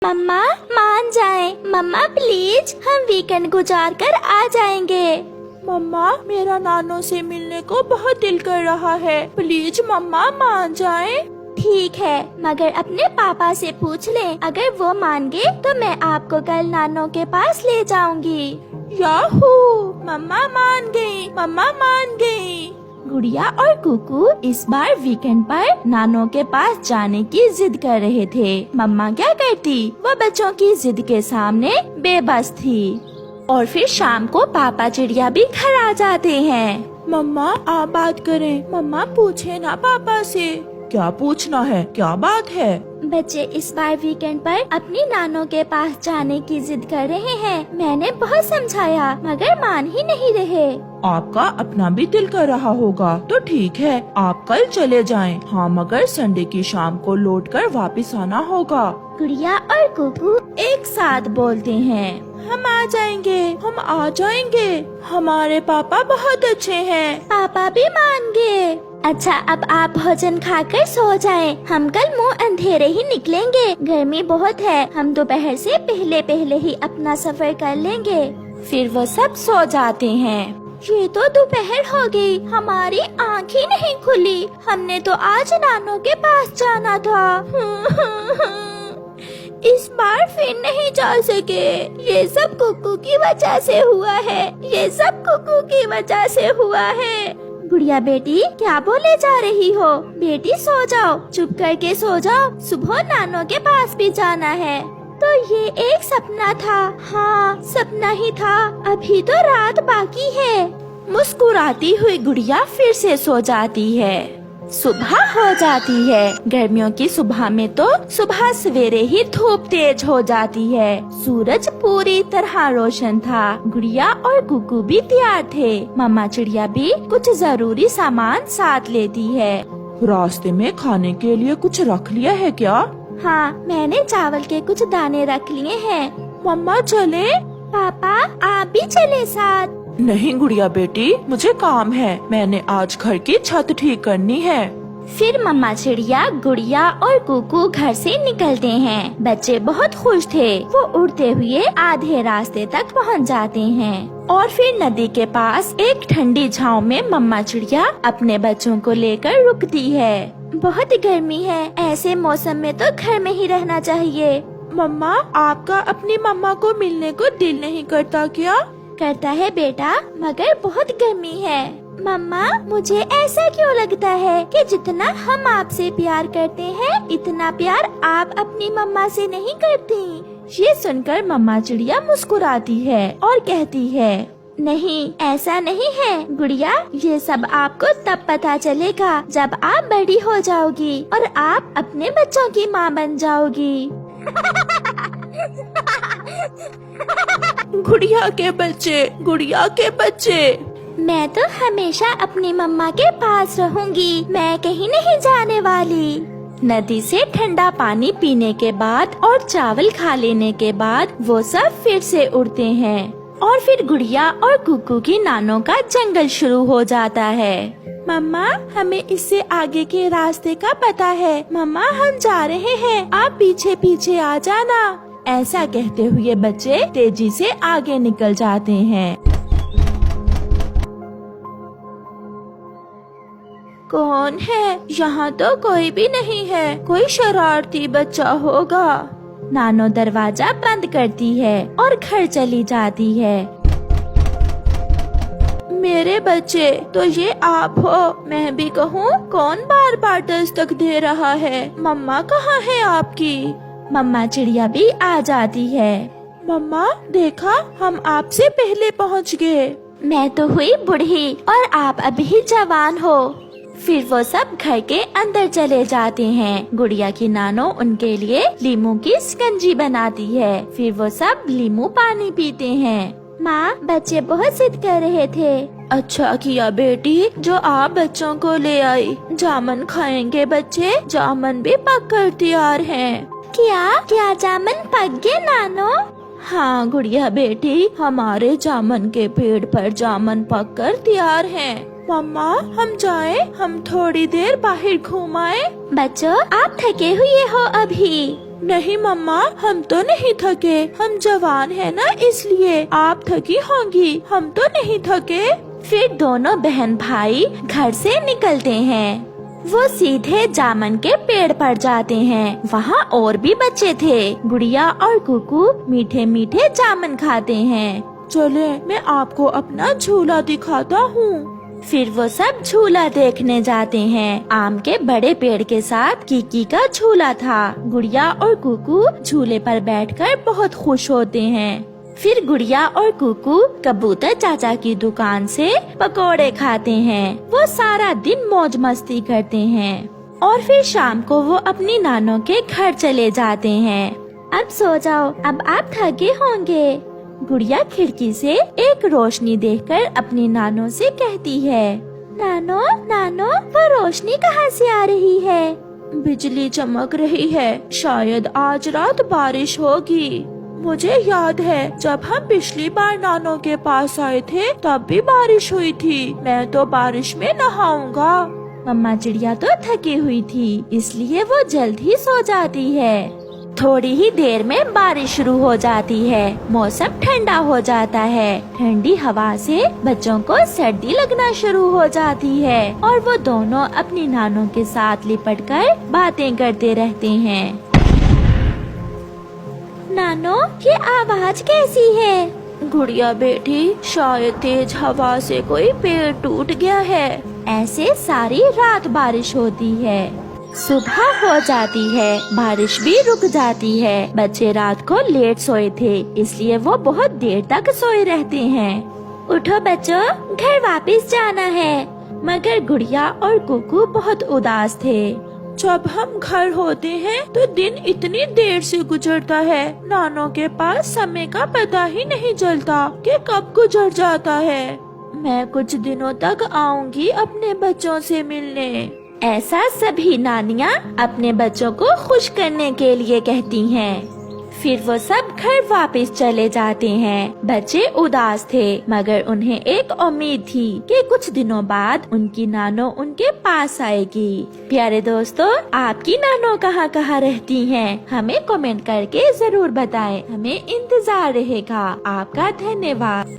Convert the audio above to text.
मम्मा मान जाएं, मम्मा प्लीज, हम वीकेंड गुजार कर आ जाएंगे। मम्मा मेरा नानों से मिलने को बहुत दिल कर रहा है, प्लीज मम्मा मान जाएं। ठीक है, मगर अपने पापा से पूछ लें, अगर वो मान गए तो मैं आपको कल नानों के पास ले जाऊंगी। याहू, मम्मा मान गई, मम्मा मान गई। गुड़िया और कुकू इस बार वीकेंड पर नानों के पास जाने की जिद कर रहे थे। मम्मा क्या करती, वो बच्चों की जिद के सामने बेबस थी। और फिर शाम को पापा चिड़िया भी घर आ जाते हैं। मम्मा आप बात करें, मम्मा पूछे ना पापा से। क्या पूछना है, क्या बात है? बच्चे इस बार वीकेंड पर अपनी नानों के पास जाने की जिद कर रहे हैं। मैंने बहुत समझाया मगर मान ही नहीं रहे। आपका अपना भी दिल कर रहा होगा, तो ठीक है आप कल चले जाएं। हाँ मगर संडे की शाम को लौटकर वापस आना होगा। गुड़िया और कुकू एक साथ बोलते हैं, हम आ जाएंगे, हम आ जाएंगे। हमारे पापा बहुत अच्छे हैं। पापा भी मान गए। अच्छा, अब आप भोजन खाकर सो जाएं। हम कल मुंह अंधेरे ही निकलेंगे, गर्मी बहुत है। हम दोपहर से पहले पहले ही अपना सफर कर लेंगे। फिर वो सब सो जाते हैं। ये तो दोपहर हो गई, हमारी आँख ही नहीं खुली। हमने तो आज नानों के पास जाना था। इस बार फिर नहीं जा सके। ये सब कुकू की वजह से हुआ है, ये सब कुकू की वजह से हुआ है। गुड़िया बेटी क्या बोले जा रही हो? बेटी सो जाओ, चुप करके सो जाओ, सुबह नानों के पास भी जाना है। तो ये एक सपना था। हाँ सपना ही था, अभी तो रात बाकी है। मुस्कुराती हुई गुड़िया फिर से सो जाती है। सुबह हो जाती है। गर्मियों की सुबह में तो सुबह सवेरे ही धूप तेज हो जाती है। सूरज पूरी तरह रोशन था। गुड़िया और कुकू भी तैयार थे। मम्मा चिड़िया भी कुछ जरूरी सामान साथ लेती है। रास्ते में खाने के लिए कुछ रख लिया है क्या? हाँ, मैंने चावल के कुछ दाने रख लिए हैं। मम्मा चले? पापा आप भी चले साथ? नहीं गुड़िया बेटी, मुझे काम है। मैंने आज घर की छत ठीक करनी है। फिर मम्मा चिड़िया, गुड़िया और कुकू घर से निकलते हैं। बच्चे बहुत खुश थे। वो उड़ते हुए आधे रास्ते तक पहुंच जाते हैं। और फिर नदी के पास एक ठंडी छांव में मम्मा चिड़िया अपने बच्चों को लेकर रुकती है। बहुत गर्मी है, ऐसे मौसम में तो घर में ही रहना चाहिए। मम्मा आपका अपनी मम्मा को मिलने को दिल नहीं करता क्या? करता है बेटा, मगर बहुत गर्मी है। मम्मा मुझे ऐसा क्यों लगता है कि जितना हम आपसे प्यार करते हैं, इतना प्यार आप अपनी मम्मा से नहीं करती। ये सुनकर मम्मा चिड़िया मुस्कुराती है और कहती है, नहीं ऐसा नहीं है गुड़िया, ये सब आपको तब पता चलेगा जब आप बड़ी हो जाओगी और आप अपने बच्चों की माँ बन जाओगी। गुड़िया के बच्चे, गुड़िया के बच्चे। मैं तो हमेशा अपनी मम्मा के पास रहूंगी, मैं कहीं नहीं जाने वाली। नदी से ठंडा पानी पीने के बाद और चावल खा लेने के बाद वो सब फिर से उड़ते हैं। और फिर गुड़िया और कुकू की नानों का जंगल शुरू हो जाता है। मम्मा हमें इससे आगे के रास्ते का पता है। मम्मा हम जा रहे हैं, आप पीछे पीछे आ जाना। ऐसा कहते हुए बच्चे तेजी से आगे निकल जाते हैं। कौन है? यहाँ तो कोई भी नहीं है, कोई शरारती बच्चा होगा। नानो दरवाजा बंद करती है और घर चली जाती है। मेरे बच्चे, तो ये आप हो? मैं भी कहूँ, कौन बार बार दस्तक दे रहा है? मम्मा कहाँ है आपकी? मम्मा चिड़िया भी आ जाती है। मम्मा देखा, हम आपसे पहले पहुँच गए। मैं तो हुई बूढ़ी और आप अभी जवान हो। फिर वो सब घर के अंदर चले जाते हैं। गुड़िया की नानो उनके लिए लीमू की शिकंजी बनाती है। फिर वो सब लीमू पानी पीते हैं। माँ बच्चे बहुत जिद कर रहे थे। अच्छा किया बेटी जो आप बच्चों को ले आई। जामुन खाएंगे बच्चे? जामुन भी पक कर तैयार हैं। क्या जामुन पक गए नानो? हाँ गुड़िया बेटी, हमारे जामुन के पेड़ पर जामुन पक कर तैयार हैं। मम्मा हम जाएं? हम थोड़ी देर बाहर घूम आए? बच्चों आप थके हुए हो अभी। नहीं मम्मा, हम तो नहीं थके, हम जवान है ना इसलिए। आप थकी होंगी, हम तो नहीं थके। फिर दोनों बहन भाई घर से निकलते हैं। वो सीधे जामुन के पेड़ पर जाते हैं। वहाँ और भी बच्चे थे। गुड़िया और कुकू मीठे मीठे जामुन खाते हैं। चले, मैं आपको अपना झूला दिखाता हूँ। फिर वो सब झूला देखने जाते हैं। आम के बड़े पेड़ के साथ कीकी का झूला था। गुड़िया और कुकू झूले पर बैठकर बहुत खुश होते हैं। फिर गुड़िया और कुकू कबूतर चाचा की दुकान से पकोड़े खाते हैं। वो सारा दिन मौज मस्ती करते हैं और फिर शाम को वो अपनी नानों के घर चले जाते हैं। अब सो जाओ, अब आप थके होंगे। गुड़िया खिड़की से एक रोशनी देखकर अपनी नानों से कहती है, नानो नानो, वो रोशनी कहाँ से आ रही है? बिजली चमक रही है, शायद आज रात बारिश होगी। मुझे याद है जब हम पिछली बार नानों के पास आए थे तब भी बारिश हुई थी। मैं तो बारिश में नहाऊंगा। मम्मा चिड़िया तो थकी हुई थी, इसलिए वो जल्द ही सो जाती है। थोड़ी ही देर में बारिश शुरू हो जाती है। मौसम ठंडा हो जाता है। ठंडी हवा से बच्चों को सर्दी लगना शुरू हो जाती है और वो दोनों अपनी नानों के साथ लिपटकर बातें करते रहते हैं। नानो, ये आवाज कैसी है? गुड़िया बेटी, शायद तेज हवा से कोई पेड़ टूट गया है। ऐसे सारी रात बारिश होती है। सुबह हो जाती है, बारिश भी रुक जाती है। बच्चे रात को लेट सोए थे, इसलिए वो बहुत देर तक सोए रहते हैं। उठो बच्चों, घर वापस जाना है। मगर गुड़िया और कुकू बहुत उदास थे। जब हम घर होते हैं तो दिन इतनी देर से गुजरता है। नानों के पास समय का पता ही नहीं चलता कि कब गुजर जाता है। मैं कुछ दिनों तक आऊंगी अपने बच्चों से मिलने। ऐसा सभी नानियाँ अपने बच्चों को खुश करने के लिए कहती हैं। फिर वो सब घर वापस चले जाते हैं। बच्चे उदास थे, मगर उन्हें एक उम्मीद थी कि कुछ दिनों बाद उनकी नानो उनके पास आएगी। प्यारे दोस्तों, आपकी नानो कहाँ कहाँ रहती हैं? हमें कमेंट करके जरूर बताएं। हमें इंतजार रहेगा। आपका धन्यवाद।